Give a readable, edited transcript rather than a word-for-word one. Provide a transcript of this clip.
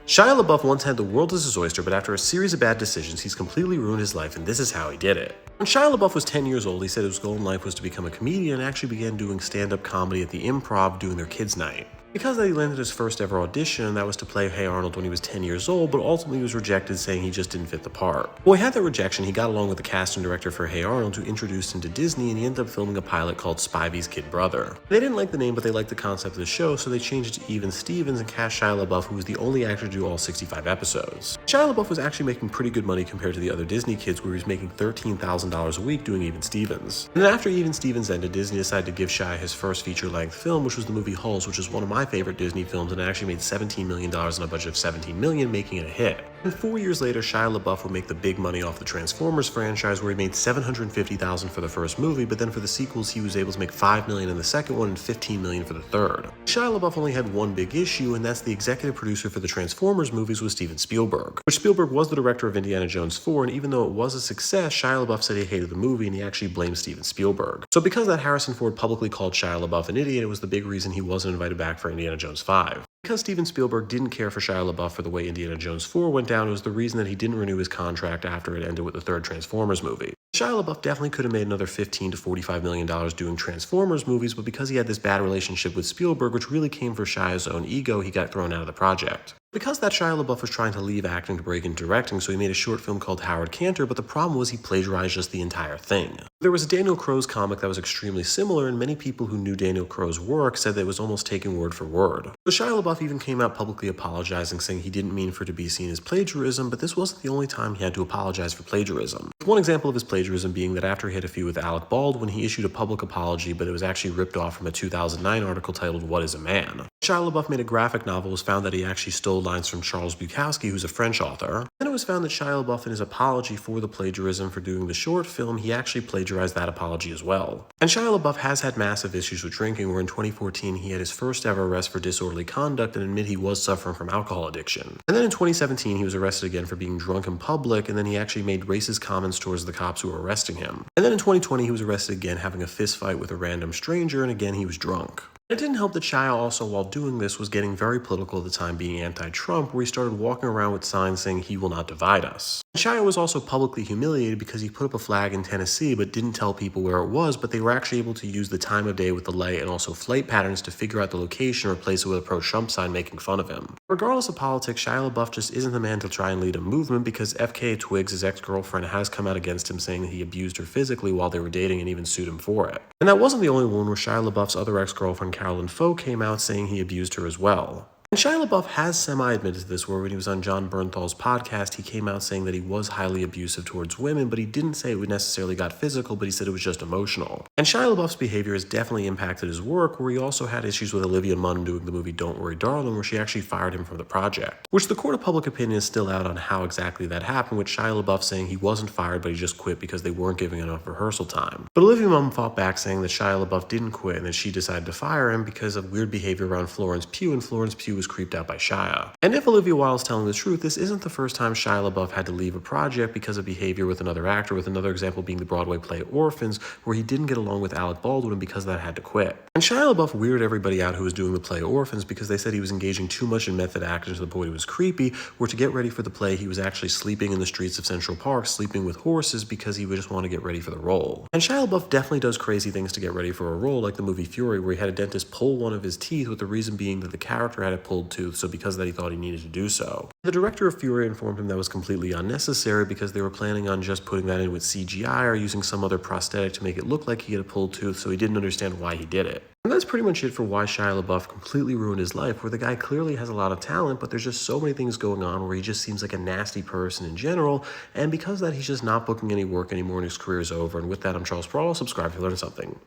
Shia LaBeouf once had the world as his oyster, but after a series of bad decisions, he's completely ruined his life, and this is how he did it. When Shia LaBeouf was 10 years old, he said his goal in life was to become a comedian and actually began doing stand-up comedy at the Improv doing their kids' night. Because that he landed his first ever audition, and that was to play Hey Arnold when he was 10 years old, but ultimately was rejected saying he just didn't fit the part. Well, he had that rejection, he got along with the casting director for Hey Arnold who introduced him to Disney, and he ended up filming a pilot called Spivey's Kid Brother. They didn't like the name, but they liked the concept of the show, so they changed it to Even Stevens and cast Shia LaBeouf, who was the only actor to do all 65 episodes. Shia LaBeouf was actually making pretty good money compared to the other Disney kids, where he was making $13,000 a week doing Even Stevens. And then after Even Stevens ended, Disney decided to give Shia his first feature-length film, which was the movie Hulls, which is one of my favorite Disney films, and it actually made $17 million on a budget of $17 million, making it a hit. And 4 years later, Shia LaBeouf would make the big money off the Transformers franchise, where he made $750,000 for the first movie, but then for the sequels, he was able to make $5 million in the second one and $15 million for the third. Shia LaBeouf only had one big issue, and that's the executive producer for the Transformers movies was Steven Spielberg, which Spielberg was the director of Indiana Jones 4, and even though it was a success, Shia LaBeouf said he hated the movie, and he actually blamed Steven Spielberg. So because that, Harrison Ford publicly called Shia LaBeouf an idiot, it was the big reason he wasn't invited back for Indiana Jones 5. Because Steven Spielberg didn't care for Shia LaBeouf for the way Indiana Jones 4 went down, it was the reason that he didn't renew his contract after it ended with the third Transformers movie. Shia LaBeouf definitely could have made another $15 to $45 million doing Transformers movies, but because he had this bad relationship with Spielberg, which really came for Shia's own ego, he got thrown out of the project. Because that, Shia LaBeouf was trying to leave acting to break into directing, so he made a short film called Howard Cantor, but the problem was he plagiarized just the entire thing. There was a Daniel Crowe's comic that was extremely similar, and many people who knew Daniel Crowe's work said that it was almost taken word for word. So Shia LaBeouf even came out publicly apologizing, saying he didn't mean for it to be seen as plagiarism, but this wasn't the only time he had to apologize for plagiarism. One example of his plagiarism being that after he had a feud with Alec Baldwin, he issued a public apology, but it was actually ripped off from a 2009 article titled What is a Man? Shia LaBeouf made a graphic novel, it was found that he actually stole lines from Charles Bukowski, who's a French author. Then it was found that Shia LaBeouf, in his apology for the plagiarism for doing the short film, he actually plagiarized that apology as well. And Shia LaBeouf has had massive issues with drinking, where in 2014 he had his first ever arrest for disorderly conduct and admitted he was suffering from alcohol addiction. And then in 2017 he was arrested again for being drunk in public, and then he actually made racist comments towards the cops who were arresting him. And then in 2020 he was arrested again having a fist fight with a random stranger, and again he was drunk. It didn't help that Shia also, while doing this, was getting very political at the time, being anti-Trump, where he started walking around with signs saying he will not divide us. And Shia was also publicly humiliated because he put up a flag in Tennessee but didn't tell people where it was, but they were actually able to use the time of day with the light and also flight patterns to figure out the location or replace it with a pro-Trump sign making fun of him. Regardless of politics, Shia LaBeouf just isn't the man to try and lead a movement, because FKA Twigs, his ex-girlfriend, has come out against him saying that he abused her physically while they were dating and even sued him for it. And that wasn't the only one, where Shia LaBeouf's other ex-girlfriend Carolyn Foe came out saying he abused her as well. And Shia LaBeouf has semi-admitted to this, where when he was on John Bernthal's podcast, he came out saying that he was highly abusive towards women, but he didn't say it would necessarily got physical, but he said it was just emotional. And Shia LaBeouf's behavior has definitely impacted his work, where he also had issues with Olivia Munn doing the movie Don't Worry Darling, where she actually fired him from the project. Which the court of public opinion is still out on how exactly that happened, with Shia LaBeouf saying he wasn't fired, but he just quit because they weren't giving enough rehearsal time. But Olivia Munn fought back, saying that Shia LaBeouf didn't quit and that she decided to fire him because of weird behavior around Florence Pugh, and Florence Pugh was creeped out by Shia. And if Olivia Wilde is telling the truth, this isn't the first time Shia LaBeouf had to leave a project because of behavior with another actor, with another example being the Broadway play Orphans, where he didn't get along with Alec Baldwin and because of that had to quit. And Shia LaBeouf weirded everybody out who was doing the play Orphans because they said he was engaging too much in method acting to the point he was creepy, where to get ready for the play he was actually sleeping in the streets of Central Park, sleeping with horses because he would just want to get ready for the role. And Shia LaBeouf definitely does crazy things to get ready for a role, like the movie Fury, where he had a dentist pull one of his teeth, with the reason being that the character had a pulled tooth, so because of that he thought he needed to do so. The director of Fury informed him that was completely unnecessary because they were planning on just putting that in with CGI or using some other prosthetic to make it look like he had a pulled tooth, so he didn't understand why he did it. And that's pretty much it for why Shia LaBeouf completely ruined his life, where the guy clearly has a lot of talent, but there's just so many things going on where he just seems like a nasty person in general, and because of that he's just not booking any work anymore and his career is over. And with that, I'm Charles Sproul. Subscribe if you learned something.